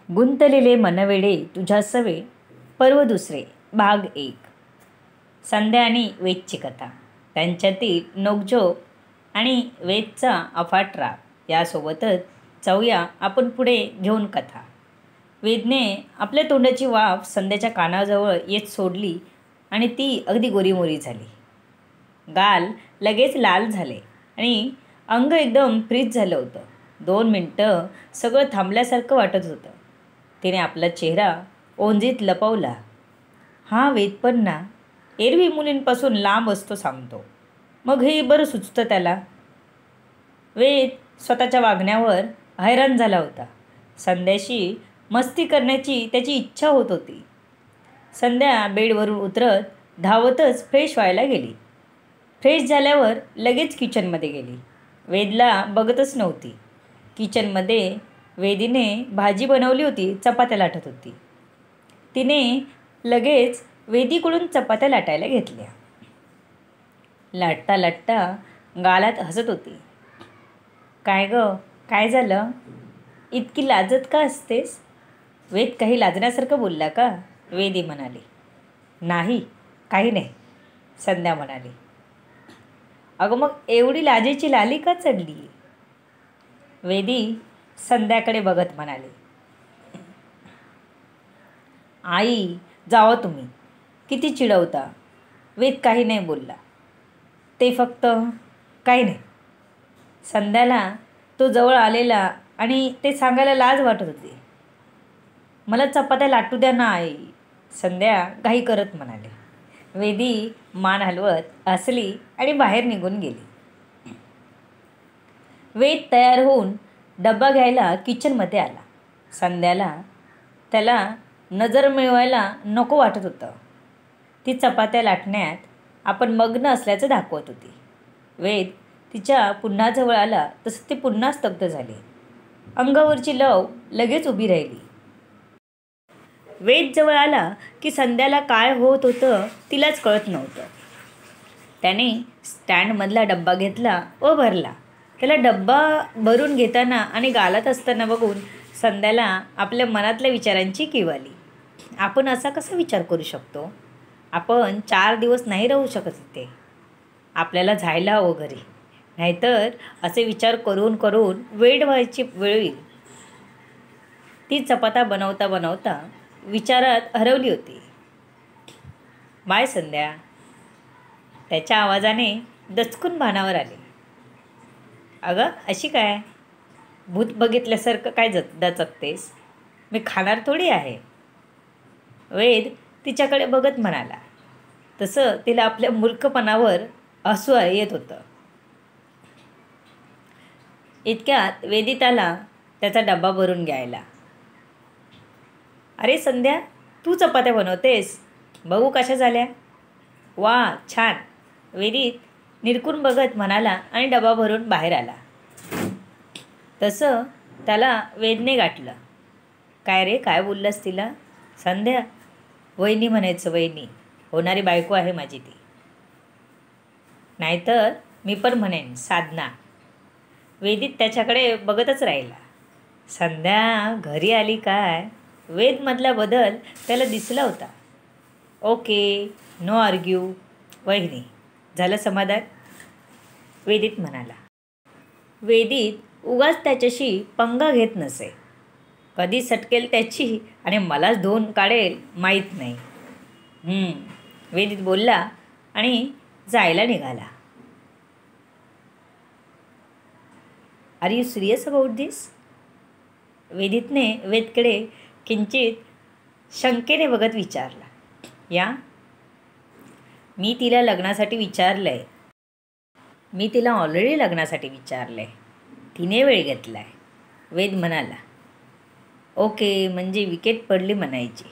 गुंतलेले मनवेडे तुझ्या सवे पर्व दुसरे भाग 1. संध्या आणि वेदची कथा, त्यांच्यातील नोकझोक आणि वेदचा अफाट राग यासोबतच जाऊया आपण पुढे घेऊन कथा. वेदने आपल्या तोंडाची वाफ संध्याच्या कानाजवळ येत सोडली आणि ती अगदी गोरीमोरी झाली. गाल लगेच लाल झाले आणि अंग एकदम फ्रीज झालं होतं. 2 मिनटं सगळं थांबल्यासारखं वाटत होतं. तिने आपला चेहरा ओंजीत लपवला. हा वेद पण ना, एरवी मुलींपासून लांब असतो सांगतो, मग हे बरं सुचतं त्याला. वेद स्वतःच्या वागण्यावर हैराण झाला होता. संध्याशी मस्ती करण्याची त्याची इच्छा होत होती. संध्या बेडवरून उतरत धावतच फ्रेश व्हायला गेली. फ्रेश झाल्यावर लगेच किचनमध्ये गेली. वेदला बघतच नव्हती. किचनमध्ये वेदीने भाजी बनवली होती, चपात्या लाटत होती. तिने लगेच वेदीकडून चपात्या लाटायला घेतल्या. लाटता लाटता गालात हसत होती. काय गं, काय झालं? इतकी लाजत का असतेस? वेद काही लाजण्यासारखं बोलला का? वेदी म्हणाली. नाही, काही नाही, संध्या म्हणाली. अगं मग एवढी लाजेची लाली का चढली? वेदी संध्याकडे बघत म्हणाले. आई, जावं तुम्ही, किती चिडवता. वेद काही नाही बोलला. ते फक्त काही नाही. संध्याला तो जवळ आलेला आणि ते सांगायला लाज वाटत होती. मला चपात्या लाटू द्या ना आई, संध्या घाई करत म्हणाले. वेदी मान हलवत हसली आणि बाहेर निघून गेली. वेद तयार होऊन डब्बा घ्यायला किचनमध्ये आला. संध्याला त्याला नजर मिळवायला नको वाटत होतं. ती चपात्या लाटण्यात आपण मग्न असल्याचं दाखवत होती. वेद तिच्या पुन्हा जवळ आला तसं ती पुन्हा स्तब्ध झाली. अंगावरची लव लगेच उभी राहिली. वेद जवळ आला की संध्याला काय होत होतं तिलाच कळत नव्हतं. त्याने स्टँडमधला डब्बा घेतला व भरला. त्याला डब्बा भरून घेताना आणि गालात असताना बघून संध्याला आपल्या मनातल्या विचारांची कीव आली. आपण असा कसा विचार करू शकतो? आपण 4 दिवस नाही राहू शकत इथे. आपल्याला जायला हवं घरी, नाहीतर असे विचार करून करून वेड व्हायची वेळ येईल. ती चपात्या बनवता बनवता विचारात हरवली होती. बाय संध्या, त्याच्या आवाजाने दचकून भानावर आले. अगं अशी काय? भूत बघितल्यासारखं काय दचकतेस? मी खाणार थोडी आहे. वेद तिच्याकडे बघत म्हणाला. तसं तिला आपल्या मूर्खपणावर हसू येत होतं. इतक्यात वेदीत आला त्याचा डब्बा भरून घ्यायला. अरे संध्या, तू चपात्या बनवतेस? बघू कशा झाल्या. वा, छान, वेदीत निरखून बघत म्हणाला आणि डबा भरून बाहेर आला. तसं त्याला वेदने गाठलं. काय रे, काय बोललास तिला? संध्या, वहिनी म्हणायचं, वहिनी. होणारी बायको आहे माझी ती. नाहीतर मी पण म्हणेन साधना. वेदीत त्याच्याकडे बघतच राहिला. संध्या घरी आली काय? वेदमधला बदल त्याला दिसला होता. ओके, नो आर्ग्यू, वहिनी. झालं समाधान? वेदीत म्हणाला. वेदीत उगाच त्याच्याशी पंगा घेत नसे. कधी सटकेल त्याची आणि मलाच धुवून काढेल माहीत नाही. वेदीत बोलला आणि जायला निघाला. आर यू सिरियस अबाउट दिस? वेदीतने वेदकडे किंचित शंकेने बघत विचारला. या, मी तिला लग्नासाठी विचारलं आहे. मी तिला ऑलरेडी लग्नासाठी विचारलं आहे. तिने वेळ घेतला आहे, वेद म्हणाला. ओके, म्हणजे विकेट पडली म्हणायची.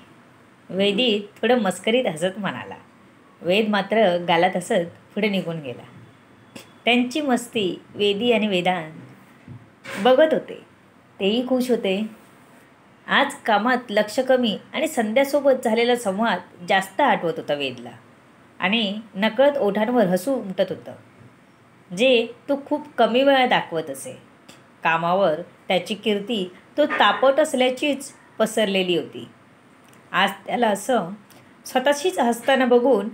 वेदीत थोडं मस्करीत हसत म्हणाला. वेद मात्र गालात हसत पुढे निघून गेला. त्यांची मस्ती वेदी आणि वेदांत बघत होते. तेही खुश होते. आज कामात लक्ष कमी आणि संध्यासोबत झालेला संवाद जास्त आठवत होता वेदला आणि नकळत ओठांवर हसू उमटत होतं, जे तो खूप कमी वेळा दाखवत असे. कामावर त्याची कीर्ती तो तापट असल्याचीच पसरलेली होती. आज त्याला असं स्वतःशीच हसताना बघून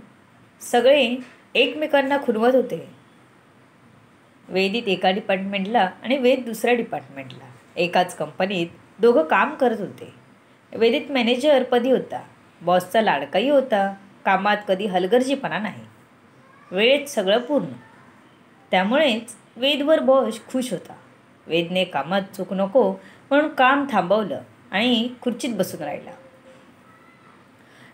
सगळे एकमेकांना खुणवत होते. वेदित एका डिपार्टमेंटला आणि वेद दुसऱ्या डिपार्टमेंटला. एकाच कंपनीत दोघं काम करत होते. वेदित मॅनेजरपदी होता. बॉसचा लाडकाही होता. कामात कधी हलगर्जीपणा नाही. वेळेत सगळं पूर्ण. त्यामुळेच वेदवर बॉस खुश होता. वेदने कामात चूक नको म्हणून काम थांबवलं आणि खुर्चीत बसून राहिला.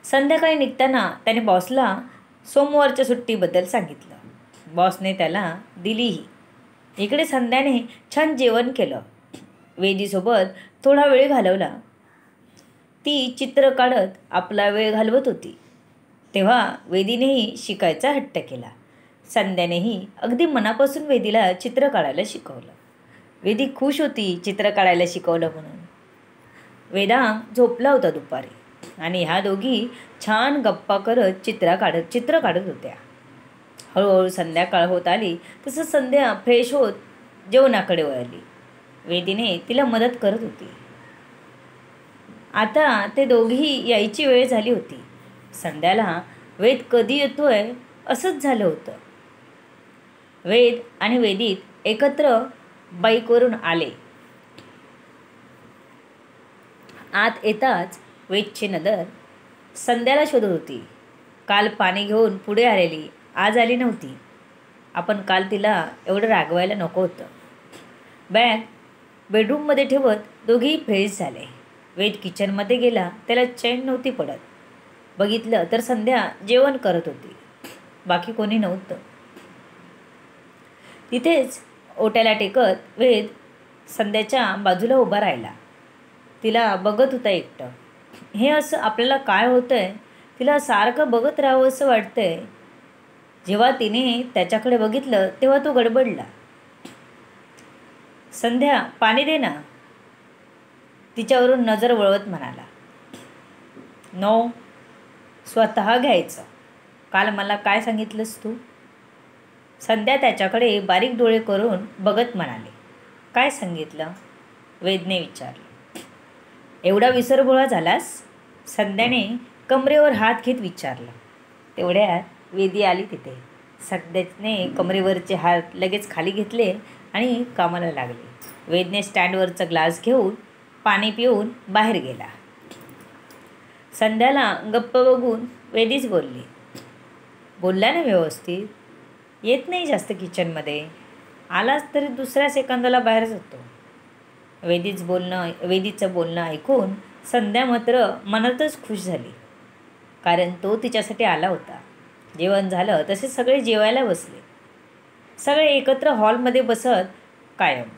संध्याकाळी निघताना त्याने बॉसला सोमवारच्या सुट्टीबद्दल सांगितलं. बॉसने त्याला दिलीही. इकडे संध्याने छान जेवण केलं. वेदीसोबत थोडा वेळ घालवला. ती चित्र काढत आपला वेळ घालवत होती. तेव्हा वेदीनेही शिकायचा हट्ट केला. संध्यानेही अगदी मनापासून वेदीला चित्र काढायला शिकवलं. वेदी खुश होती चित्र काढायला शिकवलं म्हणून. वेदांग झोपला होता दुपारी आणि ह्या दोघी छान गप्पा करत चित्र काढत होत्या. हळूहळू संध्याकाळ होत आली तसं संध्या फ्रेश होत जेवणाकडे वळली. वेदीने तिला मदत करत होती. आता ते दोघी यायची वेळ झाली होती. संध्याला वेद कधी येतोय असंच झालं होतं. वेद आणि वेदित एकत्र बाईकवरून आले. आत येताच वेदची नजर संध्याला शोधत होती. काल पाणी घेऊन पुढे आलेली आज आली नव्हती. आपण काल तिला एवढं रागवायला नको होतं. बॅग बेडरूममध्ये ठेवत दोघेही फ्रेश झाले. वेद किचनमध्ये गेला. त्याला चैन नव्हती पडत. बघितलं तर संध्या जेवण करत होती. बाकी कोणी नव्हतं. तिथेच ओट्याला टेकत वेद संध्याच्या बाजूला उभा राहिला. तिला बघत होता एकटं. हे असं आपल्याला काय होतंय तिला सारखं बघत राहावं असं वाटतंय. जेव्हा तिने त्याच्याकडे बघितलं तेव्हा तो गडबडला. संध्या पाणी दे ना, तिच्यावरून नजर वळवत म्हणाला. नो, स्वतः घ्यायचं. काल मला काय सांगितलंस तू? संध्या त्याच्याकडे बारीक डोळे करून बघत म्हणाले. काय सांगितलं? वेदने विचारलं. एवढा विसरभोळा झालास? संध्याने कमरेवर हात घेत विचारलं. तेवढ्यात वेदी आली तिथे. संध्याने कमरेवरचे हात लगेच खाली घेतले आणि कामाला लागले. वेदने स्टँडवरचा ग्लास घेऊन पाणी पिऊन बाहेर गेला. संध्याला गप्प बघून वेदीच बोलली. बोलला ना व्यवस्थित? येत नाही जास्त किचनमध्ये. आलाच तरी दुसऱ्या सेकंदाला बाहेर जातो. वेदीचं बोलणं ऐकून संध्या मात्र मनातच खुश झाली. कारण तो तिच्यासाठी आला होता. जेवण झालं तसे सगळे जेवायला बसले. सगळे एकत्र हॉलमध्ये बसत कायम.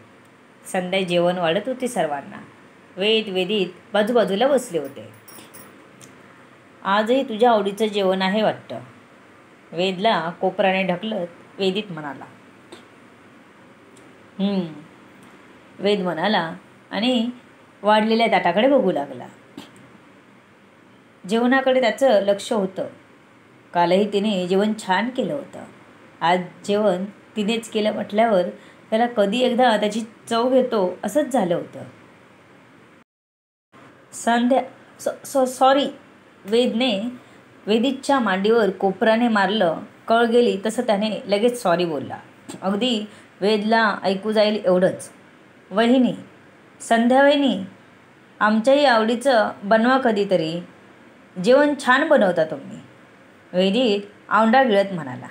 संध्या जेवण वाढत होती सर्वांना. वेदित बाजूबाजूला बसले होते. आजही तुझ्या आवडीचं जेवण आहे वाटतं, वेदला कोपराने ढकलत वेदित म्हणाला. वेद म्हणाला आणि वाढलेल्या ताटाकडे बघू लागला. जेवणाकडे त्याचं लक्ष होतं. कालही तिने जेवण छान केलं होतं. आज जेवण तिनेच केलं म्हटल्यावर त्याला कधी एकदा त्याची चव घेतो असंच झालं होतं. संध्या सॉरी. वेदने वेदितच्या मांडीवर कोपराने मारलं. कळ गेली तसं त्याने लगेच सॉरी बोलला. अगदी वेदला ऐकू जाईल एवढंच. वहिनी, संध्या वहिनी, आमच्याही आवडीचं बनवा कधीतरी. जेवण छान बनवता तुम्ही, वेदित आवंडा गिळत म्हणाला.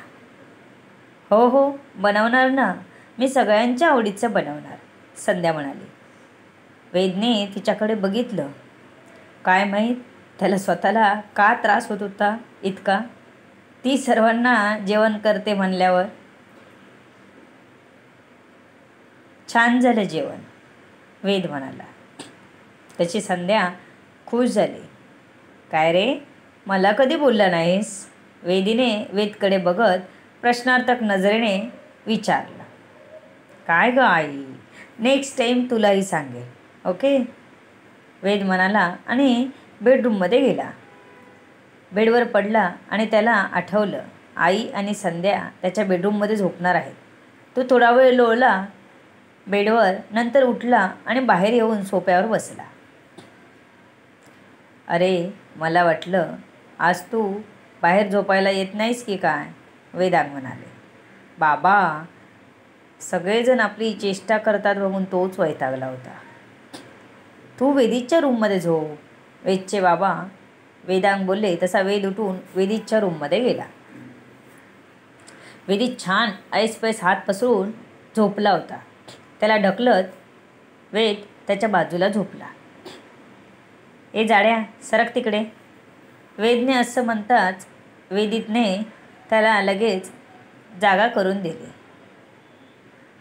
हो हो, बनवणार ना. मी सगळ्यांच्या आवडीचं बनवणार, संध्या म्हणाली. वेदने तिच्याकडे बघितलं. काय माहीत त्याला स्वतःला का त्रास होत होता इतका. ती सर्वांना जेवण करते म्हणल्यावर. छान झालं जेवण, वेद म्हणाला. त्याची संध्या खुश झाली. काय रे, मला कधी बोलला नाहीस? वेदीने वेदकडे बघत प्रश्नार्थक नजरेने विचारलं. काय गं आई, नेक्स्ट टाईम तुलाही सांगेल, ओके, वेद म्हणाला आणि बेडरूममध्ये गेला. बेडवर पडला आणि त्याला आठवलं आई आणि संध्या त्याच्या बेडरूममध्ये झोपणार आहेत. तो थोडा वेळ लोळला बेडवर, नंतर उठला आणि बाहेर येऊन सोफ्यावर बसला. अरे, मला वाटलं आज तू बाहेर झोपायला येत नाहीस की काय, वेदांग म्हणाले. बाबा, सगळेजण आपली चेष्टा करतात बघून तोच वैतागला होता. तू वेदीच्या रूममध्ये झोप, वेदचे बाबा, वेदांग बोलले. तसा वेद उठून वेदीच्या रूममध्ये गेला. वेदी छान ऐसपैस हात पसरून झोपला होता. त्याला ढकलत वेद त्याच्या बाजूला झोपला. ए जाड्या, सरक तिकडे, वेदने असं म्हणताच वेदीतने त्याला लगेच जागा करून दिली.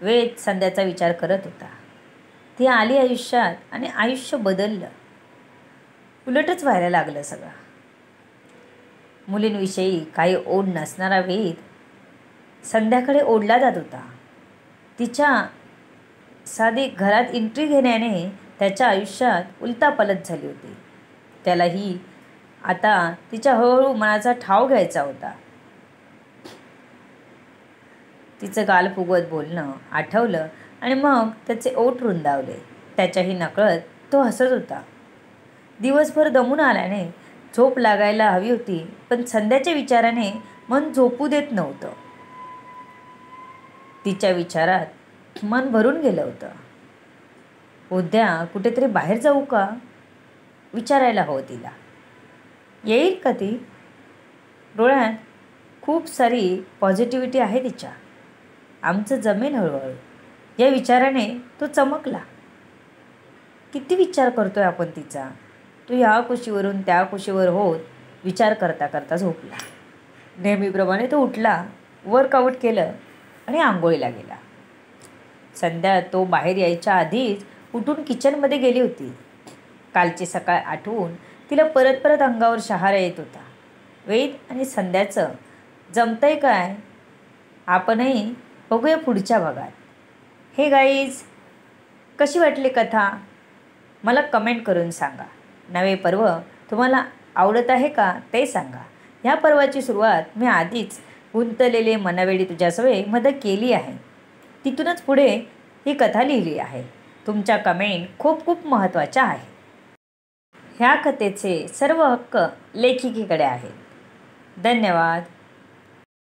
वेद संध्याचा विचार करत होता. ती आली आयुष्यात आणि आयुष्य बदललं. उलटच व्हायला लागलं सगळं. मुलींविषयी काही ओढ नसणारा वेद संध्याकडे ओढला जात होता. तिच्या साधी घरात एंट्री घेण्याने त्याच्या आयुष्यात उलतापलत झाली होती. त्यालाही आता तिच्या हळूहळू मनाचा ठाव घ्यायचा होता. तिचं गाल फुगवत बोलणं आठवलं आणि मग त्याचे ओठ रुंदावले. त्याच्याही नकळत तो हसत होता. दिवसभर दमून आल्याने झोप लागायला हवी होती, पण संध्याच्या विचाराने मन झोपू देत नव्हतं. तिच्या विचारात मन भरून गेलं होतं. उद्या कुठेतरी बाहेर जाऊ का, विचारायला हवं तिला. येईल का ती? डोळ्यात खूप सारी पॉझिटिव्हिटी आहे तिच्या. आमचं जमेल हळूहळू, या विचाराने तो चमकला. किती विचार करतोय आपण तिचा. तो ह्या कुशीवरून त्या कुशीवर होत विचार करता करता झोपला. नेहमीप्रमाणे तो उठला, वर्कआउट केलं आणि आंघोळीला गेला. संध्या तो बाहेर यायच्या आधीच उठून किचनमध्ये गेली होती. कालची सकाळ आठवून तिला परत परत अंगावर शहारा येत होता. वेद आणि संध्याचं जमतंय काय, आपणही बघूया पुढच्या भागात. हे गाईज, कशी वाटली कथा मला कमेंट करून सांगा. नवे पर्व तुम्हाला आवडत आहे का ते सांगा. ह्या पर्वाची सुरुवात मी आधीच गुंतलेले मनवेडी तुझ्यासवे मध्ये केली आहे. तिथूनच पुढे ही कथा लिहिली आहे. तुमच्या कमेंट खूप खूप महत्त्वाच्या आहेत. ह्या कथेचे सर्व हक्क लेखिकेकडे आहेत. धन्यवाद.